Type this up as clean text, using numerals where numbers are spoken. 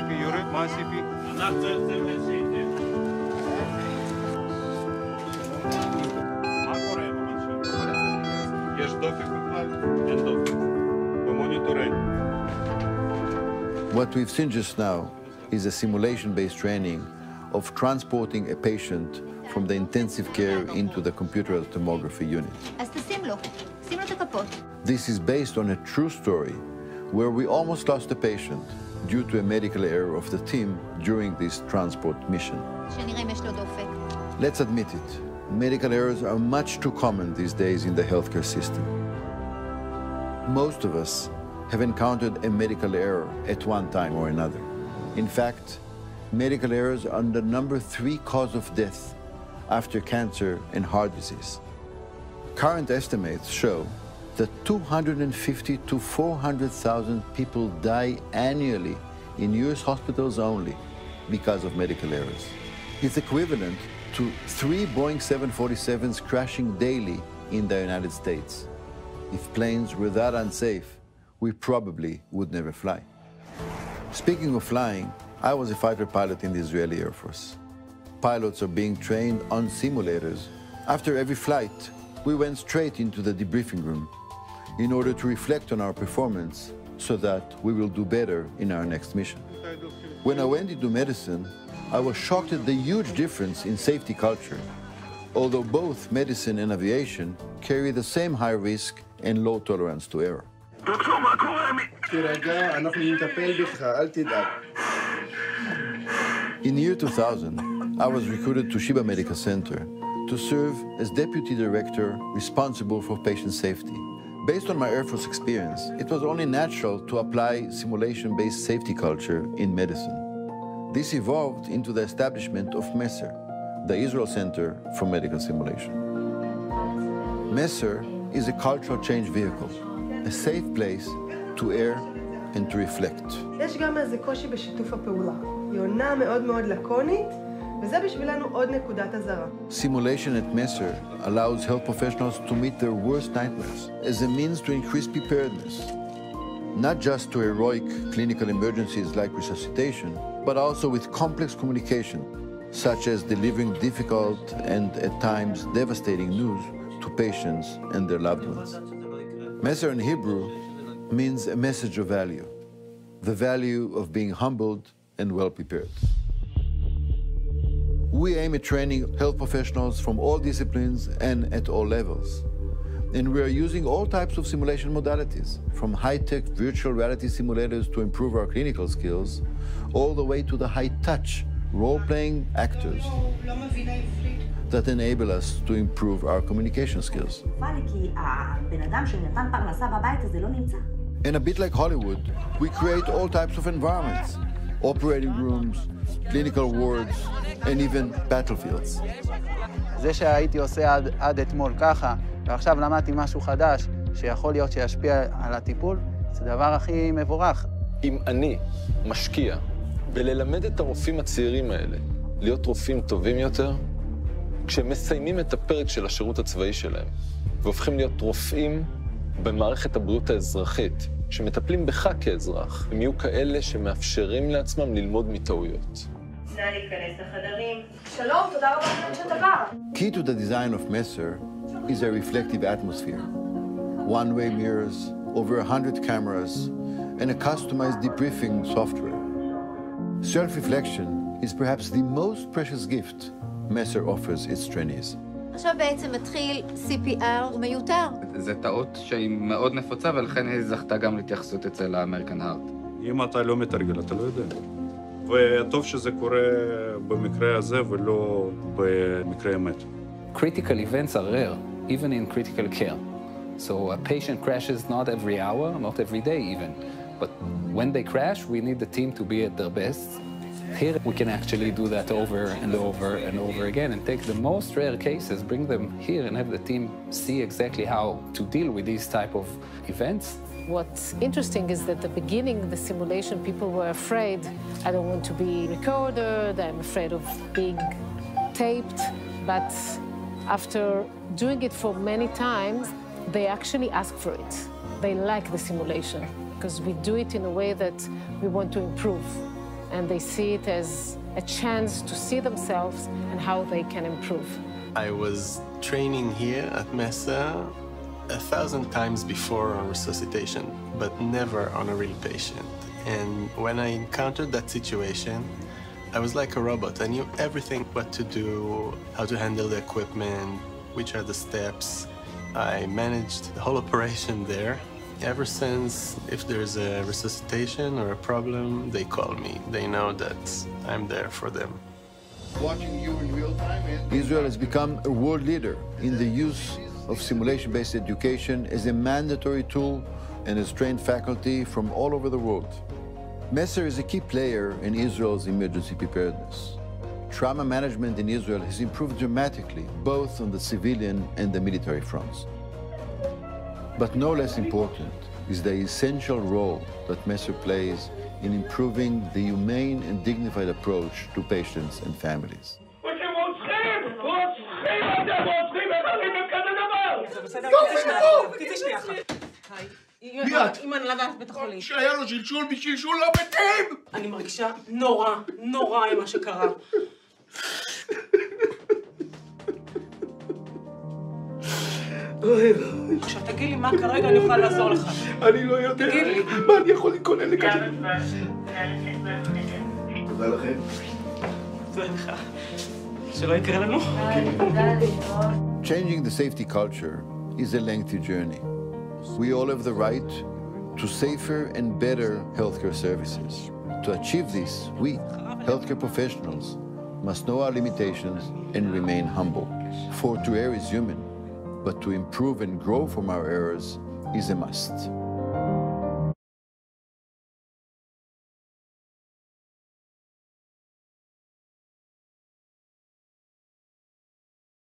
CP יורד? מה ה-CP? מה קורה עם המנשר? יש דופק בכלל? אין דופק. במוניטור אין. What we've seen just now is a simulation-based training of transporting a patient from the intensive care into the computerized tomography unit. אז תשים לו את הכפות. This is based on a true story where we almost lost a patient due to a medical error of the team during this transport mission. שנראה אם יש לו דופק. Let's admit it, medical errors are much too common these days in the healthcare system. Most of us have encountered a medical error at one time or another. In fact, medical errors are the number 3 cause of death after cancer and heart disease. Current estimates show that 250 to 400,000 people die annually in US hospitals only because of medical errors. It's equivalent to 3 Boeing 747s crashing daily in the United States. If planes were that unsafe, we probably would never fly. Speaking of flying, I was a fighter pilot in the Israeli Air Force. Pilots are being trained on simulators. After every flight, we went straight into the debriefing room in order to reflect on our performance so that we will do better in our next mission. When I went into medicine, I was shocked at the huge difference in safety culture, although both medicine and aviation carry the same high risk and low tolerance to error. דוקטור, מה קורה? תירגע, אנחנו נטפל בך, אל תדאג. In the year 2000, I was recruited to Sheba Medical Center to serve as deputy director responsible for patient safety. Based on my Air Force experience, it was only natural to apply simulation-based safety culture in medicine. This evolved into the establishment of MESSER, the Israel Center for Medical Simulation. MESSER is a cultural change vehicle, a safe place to err and to reflect. יש גם איזה קושי בשיתוף הפעולה. היא עונה מאוד מאוד לקונית, וזה בשבילנו עוד נקודת הזרה. Simulation at MESSER allows health professionals to meet their worst nightmares as a means to increase preparedness, not just to heroic clinical emergencies like resuscitation, but also with complex communication, such as delivering difficult and at times devastating news to patients and their loved ones. MESSER in Hebrew means a message of value, the value of being humbled and well prepared. We aim at training health professionals from all disciplines and at all levels. And we are using all types of simulation modalities, from high-tech virtual reality simulators to improve our clinical skills, all the way to the high-touch role-playing actors that enable us to improve our communication skills. And a bit like Hollywood, we create all types of environments, operating rooms, clinical wards, and even battlefields. זה שהייתי עושה עד אתמול ככה, ועכשיו למדתי משהו חדש שיכול להיות שישפיע על הטיפול, זה דבר הכי מבורך. אם אני משקיע בללמד את הרופאים הצעירים האלה להיות רופאים טובים יותר, כשהם מסיימים את הפרק של השירות הצבאי שלהם, והופכים להיות רופאים במערכת הבריאות האזרחית, שמטפלים בך כאזרח, הם יהיו כאלה שמאפשרים לעצמם ללמוד מטעויות. נא להיכנס לחדרים. שלום, תודה רבה שאתה בא. Key to the design of MESSER is a reflective atmosphere. One-way mirrors, over 100 cameras, and a customized debriefing software. Self-reflection is perhaps the most precious gift MESSER offers its trainees. עכשיו בעצם מתחיל CPR מיותר. זו טעות שהיא מאוד נפוצה, ולכן היא זכתה גם להתייחסות אצל האמריקן הארט. אם אתה לא מתרגל, אתה לא יודע. וטוב שזה קורה במקרה הזה ולא במקרה אמת. Critical events are rare, even in critical care. So a patient crashes not every hour, not every day even. But when they crash, we need the team to be at their best. Here we can actually do that over and over and over again and take the most rare cases, bring them here and have the team see exactly how to deal with these type of events. What's interesting is that at the beginning, the simulation, people were afraid. I don't want to be recorded, I'm afraid of being taped. But after doing it for many times, they actually ask for it. They like the simulation because we do it in a way that we want to improve. and they see it as a chance to see themselves and how they can improve. I was training here at Mesa 1,000 times before on resuscitation, but never on a real patient. And when I encountered that situation, I was like a robot. I knew everything, what to do, how to handle the equipment, which are the steps. I managed the whole operation there. Ever since, if there's a resuscitation or a problem, they call me. They know that I'm there for them. Watching you in real time, Israel has become a world leader in the use of simulation-based education as a mandatory tool and has trained faculty from all over the world. Messer is a key player in Israel's emergency preparedness. Trauma management in Israel has improved dramatically, both on the civilian and the military fronts. But no less important is the essential role that Messer plays in improving the humane and dignified approach to patients and families. מי את? עם הנהלת בית החולים. שהיה לו שלשול בשלשול לא מתים! אני מרגישה נורא, נורא עם מה שקרה. עכשיו תגיד לי מה כרגע אני יכולה לעזור לך. אני לא יודע. תגיד לי. מה אני יכול להתכונן לכזה? תודה לכם. תודה לך. שלא יקרה לנו. Changing the safety culture is a lengthy journey. We all have the right to safer and better healthcare services. To achieve this, we, healthcare professionals, must know our limitations and remain humble. For to err is human, but to improve and grow from our errors is a must.